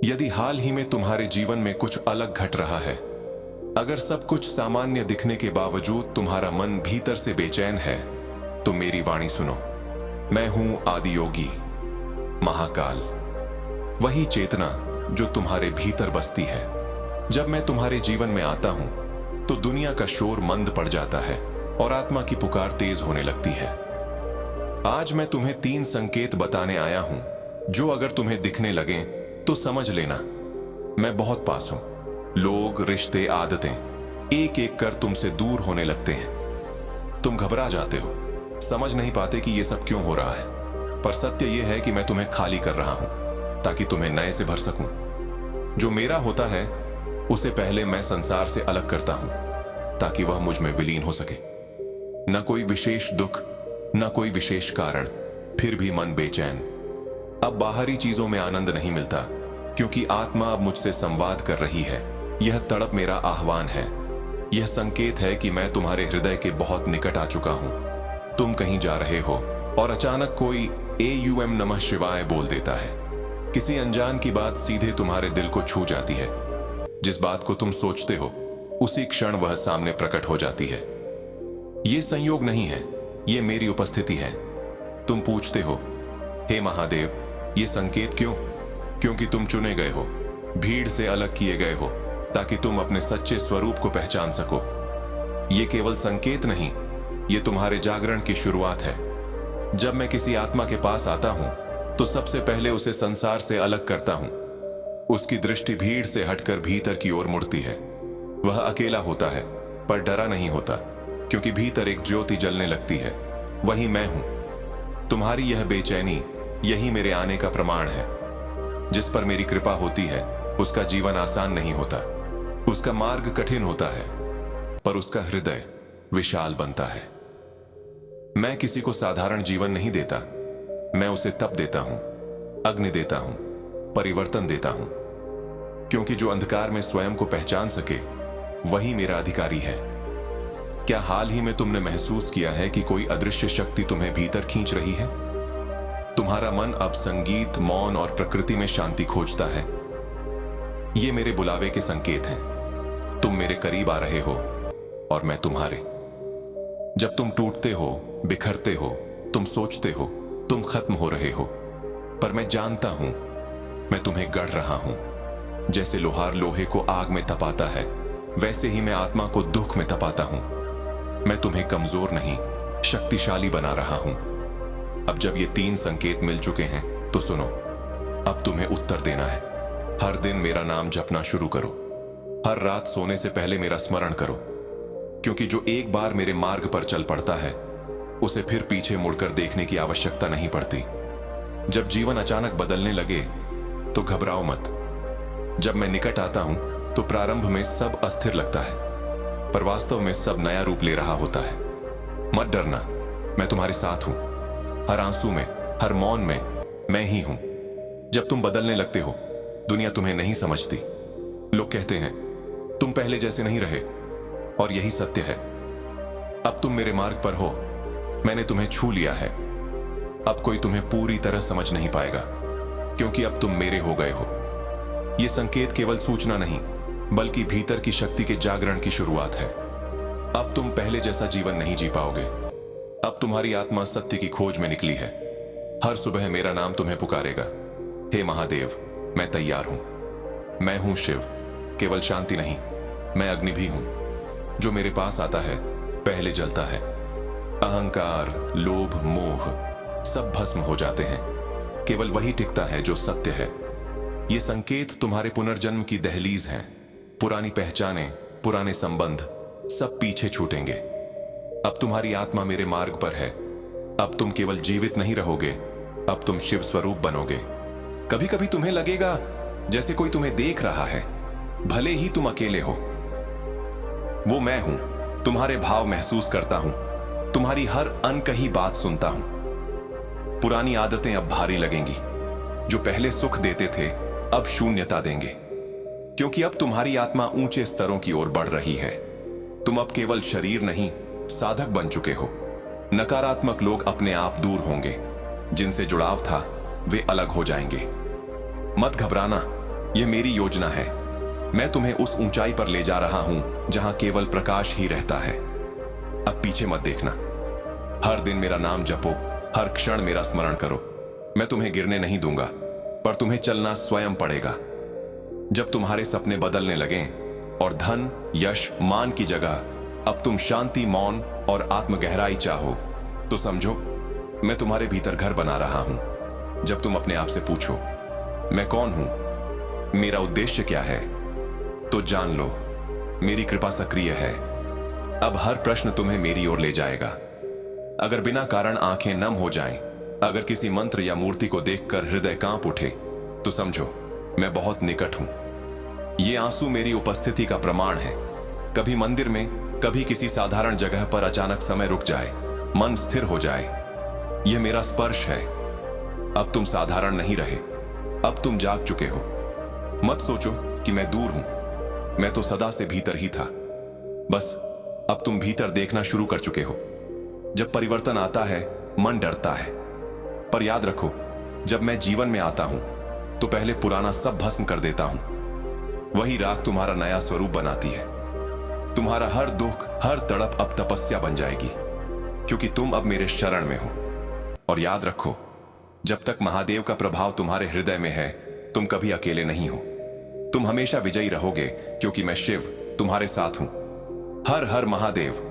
यदि हाल ही में तुम्हारे जीवन में कुछ अलग घट रहा है, अगर सब कुछ सामान्य दिखने के बावजूद तुम्हारा मन भीतर से बेचैन है, तो मेरी वाणी सुनो। मैं हूं आदि योगी, महाकाल, वही चेतना जो तुम्हारे भीतर बसती है। जब मैं तुम्हारे जीवन में आता हूं, तो दुनिया का शोर मंद पड़ जाता है और आत्मा की पुकार तेज होने लगती है। आज मैं तुम्हें 3 संकेत बताने आया हूं, जो अगर तुम्हें दिखने लगें तो समझ लेना मैं बहुत पास हूं। लोग, रिश्ते, आदतें एक एक कर तुमसे दूर होने लगते हैं। तुम घबरा जाते हो, समझ नहीं पाते कि यह सब क्यों हो रहा है, पर सत्य यह है कि मैं तुम्हें खाली कर रहा हूं ताकि तुम्हें नए से भर सकूं। जो मेरा होता है उसे पहले मैं संसार से अलग करता हूं ताकि वह मुझ में विलीन हो सके। न कोई विशेष दुख, न कोई विशेष कारण, फिर भी मन बेचैन। अब बाहरी चीजों में आनंद नहीं मिलता, क्योंकि आत्मा अब मुझसे संवाद कर रही है। यह तड़प मेरा आह्वान है। यह संकेत है कि मैं तुम्हारे हृदय के बहुत निकट आ चुका हूं। तुम कहीं जा रहे हो और अचानक कोई AUM नमः शिवाय बोल देता है। किसी अनजान की बात सीधे तुम्हारे दिल को छू जाती है। जिस बात को तुम सोचते हो, उसी क्षण वह सामने प्रकट हो जाती है। यह संयोग नहीं है, यह मेरी उपस्थिति है। तुम पूछते हो, हे महादेव, ये संकेत क्यों? क्योंकि तुम चुने गए हो, भीड़ से अलग किए गए हो, ताकि तुम अपने सच्चे स्वरूप को पहचान सको। ये केवल संकेत नहीं, ये तुम्हारे जागरण की शुरुआत है। जब मैं किसी आत्मा के पास आता हूं, तो सबसे पहले उसे संसार से अलग करता हूं। उसकी दृष्टि भीड़ से हटकर भीतर की ओर मुड़ती है। वह अकेला होता है, पर डरा नहीं होता, क्योंकि भीतर एक ज्योति जलने लगती है। वही मैं हूं। तुम्हारी यह बेचैनी, यही मेरे आने का प्रमाण है। जिस पर मेरी कृपा होती है, उसका जीवन आसान नहीं होता, उसका मार्ग कठिन होता है, पर उसका हृदय विशाल बनता है। मैं किसी को साधारण जीवन नहीं देता, मैं उसे तप देता हूं, अग्नि देता हूं, परिवर्तन देता हूं, क्योंकि जो अंधकार में स्वयं को पहचान सके, वही मेरा अधिकारी है। क्या हाल ही में तुमने महसूस किया है कि कोई अदृश्य शक्ति तुम्हें भीतर खींच रही है? तुम्हारा मन अब संगीत, मौन और प्रकृति में शांति खोजता है। ये मेरे बुलावे के संकेत हैं। तुम मेरे करीब आ रहे हो और मैं तुम्हारे। जब तुम टूटते हो, बिखरते हो, तुम सोचते हो तुम खत्म हो रहे हो, पर मैं जानता हूं मैं तुम्हें गढ़ रहा हूं। जैसे लोहार लोहे को आग में तपाता है, वैसे ही मैं आत्मा को दुख में तपाता हूं। मैं तुम्हें कमजोर नहीं, शक्तिशाली बना रहा हूं। अब जब ये 3 संकेत मिल चुके हैं, तो सुनो, अब तुम्हें उत्तर देना है। हर दिन मेरा नाम जपना शुरू करो। हर रात सोने से पहले मेरा स्मरण करो, क्योंकि जो एक बार मेरे मार्ग पर चल पड़ता है, उसे फिर पीछे मुड़कर देखने की आवश्यकता नहीं पड़ती। जब जीवन अचानक बदलने लगे, तो घबराओ मत। जब मैं निकट आता हूं, तो प्रारंभ में सब अस्थिर लगता है, पर वास्तव में सब नया रूप ले रहा होता है। मत डरना, मैं तुम्हारे साथ हूं। हर आंसू में, हर मौन में मैं ही हूं। जब तुम बदलने लगते हो, दुनिया तुम्हें नहीं समझती। लोग कहते हैं तुम पहले जैसे नहीं रहे, और यही सत्य है। अब तुम मेरे मार्ग पर हो, मैंने तुम्हें छू लिया है। अब कोई तुम्हें पूरी तरह समझ नहीं पाएगा, क्योंकि अब तुम मेरे हो गए हो। यह संकेत केवल सूचना नहीं, बल्कि भीतर की शक्ति के जागरण की शुरुआत है। अब तुम पहले जैसा जीवन नहीं जी पाओगे। अब तुम्हारी आत्मा सत्य की खोज में निकली है। हर सुबह मेरा नाम तुम्हें पुकारेगा, हे महादेव, मैं तैयार हूं। मैं हूं शिव, केवल शांति नहीं, मैं अग्नि भी हूं। जो मेरे पास आता है, पहले जलता है। अहंकार, लोभ, मोह सब भस्म हो जाते हैं। केवल वही टिकता है जो सत्य है। ये संकेत तुम्हारे पुनर्जन्म की दहलीज हैं। पुरानी पहचानें, पुराने संबंध सब पीछे छूटेंगे। अब तुम्हारी आत्मा मेरे मार्ग पर है। अब तुम केवल जीवित नहीं रहोगे, अब तुम शिव स्वरूप बनोगे। कभी कभी तुम्हें लगेगा जैसे कोई तुम्हें देख रहा है, भले ही तुम अकेले हो। वो मैं हूं, तुम्हारे भाव महसूस करता हूं, तुम्हारी हर अनकही बात सुनता हूं। पुरानी आदतें अब भारी लगेंगी। जो पहले सुख देते थे, अब शून्यता देंगे, क्योंकि अब तुम्हारी आत्मा ऊंचे स्तरों की ओर बढ़ रही है। तुम अब केवल शरीर नहीं, साधक बन चुके हो। नकारात्मक लोग अपने आप दूर होंगे, जिनसे जुड़ाव था वे अलग हो जाएंगे। मत घबराना, यह मेरी योजना है। मैं तुम्हें उस ऊंचाई पर ले जा रहा हूं जहां केवल प्रकाश ही रहता है। अब पीछे मत देखना। हर दिन मेरा नाम जपो, हर क्षण मेरा स्मरण करो। मैं तुम्हें गिरने नहीं दूंगा, पर तुम्हें चलना स्वयं पड़ेगा। जब तुम्हारे सपने बदलने लगें और धन, यश, मान की जगह अब तुम शांति, मौन और आत्म गहराई चाहो, तो समझो मैं तुम्हारे भीतर घर बना रहा हूं। जब तुम अपने आप से पूछो, मैं कौन हूं, मेरा उद्देश्य क्या है, तो जान लो मेरी कृपा सक्रिय है। अब हर प्रश्न तुम्हें मेरी ओर ले जाएगा। अगर बिना कारण आंखें नम हो जाएं, अगर किसी मंत्र या मूर्ति को देखकर हृदय कांप उठे, तो समझो मैं बहुत निकट हूं। ये आंसू मेरी उपस्थिति का प्रमाण है। कभी मंदिर में, कभी किसी साधारण जगह पर अचानक समय रुक जाए, मन स्थिर हो जाए, यह मेरा स्पर्श है। अब तुम साधारण नहीं रहे, अब तुम जाग चुके हो। मत सोचो कि मैं दूर हूं, मैं तो सदा से भीतर ही था। बस अब तुम भीतर देखना शुरू कर चुके हो। जब परिवर्तन आता है, मन डरता है, पर याद रखो, जब मैं जीवन में आता हूं तो पहले पुराना सब भस्म कर देता हूं। वही राख तुम्हारा नया स्वरूप बनाती है। तुम्हारा हर दुख, हर तड़प अब तपस्या बन जाएगी, क्योंकि तुम अब मेरे शरण में हो। और याद रखो, जब तक महादेव का प्रभाव तुम्हारे हृदय में है, तुम कभी अकेले नहीं हो। तुम हमेशा विजयी रहोगे, क्योंकि मैं शिव तुम्हारे साथ हूं। हर हर महादेव।